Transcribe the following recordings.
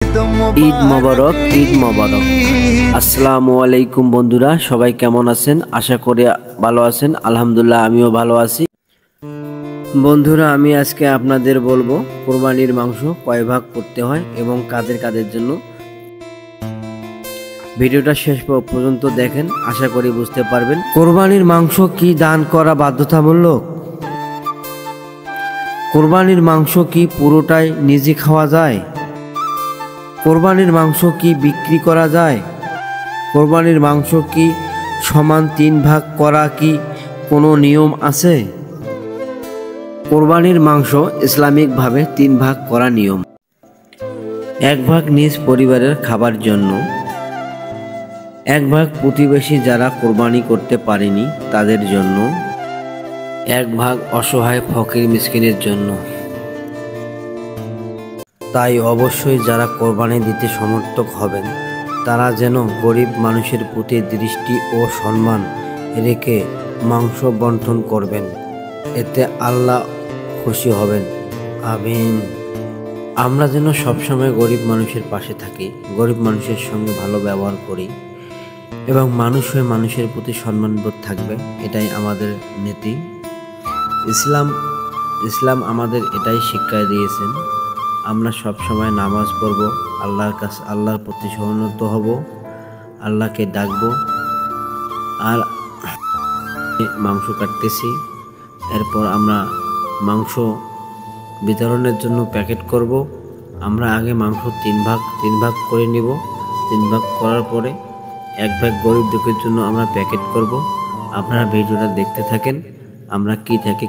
ঈদ মোবারক, ঈদ মোবারক। আসসালামু আলাইকুম বন্ধুরা, সবাই কেমন আছেন? আশা করি ভালো আছেন। আলহামদুলিল্লাহ, আমিও ভালো আছি। বন্ধুরা, আমি আজকে আপনাদের বলবো কোরবানির মাংস কয় ভাগ করতে হয় এবং কাদের কাদের জন্য। ভিডিওটা শেষ পর্যন্ত দেখেন, আশা করি বুঝতে পারবেন। কোরবানির মাংস কি দান করা বাধ্যতামূলক? কোরবানির মাংস কি পুরোটাই নিজে খাওয়া যায়? কোরবানির মাংস কি বিক্রি করা যায়? কোরবানির মাংস কি সমান 3 ভাগ করা কি কোনো নিয়ম আছে? কোরবানির মাংস ইসলামিকভাবে 3 ভাগ করা নিয়ম। 1 ভাগ নিজ পরিবারের খাবার জন্য, 1 ভাগ প্রতিবেশী যারা কোরবানি করতে পারেনি তাদের জন্য, 1 ভাগ অসহায় ফকির মিসকিনের জন্য। তাই অবশ্যই যারা কোরবানি দিতে সমর্থক হবেন তারা যেন গরিব মানুষের প্রতি দৃষ্টি ও সম্মান রেখে মাংস বন্টন করবেন, এতে আল্লাহ খুশি হবেন। আমিন। আমরা যেন সবসময় গরিব মানুষের পাশে থাকি, গরিব মানুষের সঙ্গে ভালো ব্যবহার করি এবং মানুষ হয়ে মানুষের প্রতি সম্মানবোধ থাকবে, এটাই আমাদের নীতি। ইসলাম আমাদের এটাই শিক্ষা দিয়েছেন। আমরা সব সময় নামাজ পড়ব, আল্লাহর প্রতি শরণাগত হব, আল্লাহকে ডাকব। আর মাংস কাটতেছি, এরপর আমরা মাংস বিতরণের জন্য প্যাকেট করব। আমরা আগে মাংস 3 ভাগ করে নিব। 3 ভাগ করার পরে 1 ভাগ গরিব দুঃখের জন্য আমরা প্যাকেট করব। আপনারা ভিডিওটা দেখতে থাকেন, আমরা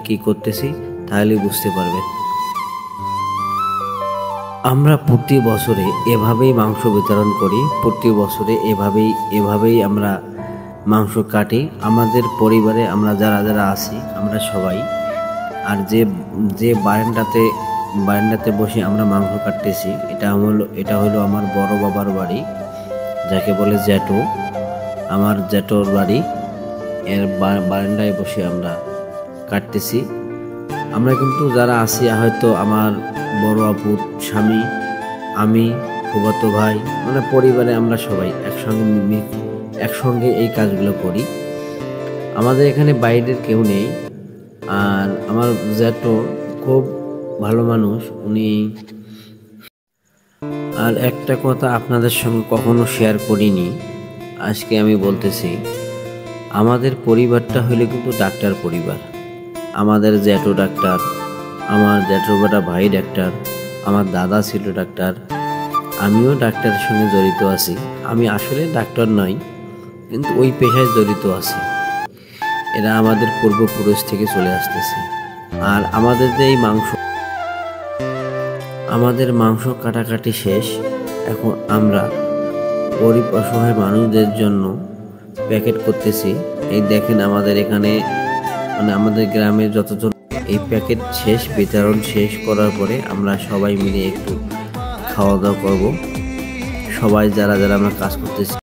কি করতেছি, তাহলে বুঝতে পারবেন। আমরা প্রতি বছরে এভাবেই মাংস বিতরণ করি, প্রতি বছরে এভাবেই আমরা মাংস কাটি। আমাদের পরিবারে আমরা যারা আছি আমরা সবাই। আর যে বারান্দাতে বসে আমরা মাংস কাটতেছি, এটা হলো আমার বড় বাবার বাড়ি, যাকে বলে জ্যাঠো। আমার জ্যাঠোর বাড়ি, এর বারান্দায় বসে আমরা কাটতেছি। আমরা কিন্তু যারা আছি, হয়তো আমার বড় আপুর স্বামী, আমি, ফুফাতো ভাই, মানে পরিবারে আমরা সবাই একসঙ্গে এই কাজগুলো করি। আমাদের এখানে বাইরের কেউ নেই। আর আমার জ্যাঠো খুব ভালো মানুষ উনি। আর একটা কথা আপনাদের সঙ্গে কখনো শেয়ার করিনি, আজকে আমি বলতেছি। আমাদের পরিবারটা হইলে কিন্তু ডাক্তার পরিবার। আমাদের জ্যাঠো ডাক্তার, আমার জ্যাঠোর বেটা ভাই ডাক্তার, আমার দাদা ছিল ডাক্তার, আমিও ডাক্তারের সঙ্গে জড়িত আছি। আমি আসলে ডাক্তার নই, কিন্তু ওই পেশায় জড়িত আছি। এরা আমাদের পূর্বপুরুষ থেকে চলে আসতেছে। আর আমাদের যে এই মাংস কাটাকাটি শেষ। এখন আমরা গরিব অসহায় মানুষদের জন্য প্যাকেট করতেছি। এই দেখেন, আমাদের এখানে মানে আমাদের গ্রামে যতজন এই প্যাকেট বিতরণ শেষ করার পরে আমরা সবাই মিলে একটু খাওয়া দাওয়া করব। সবাই যারা আমরা কাজ করতেছি।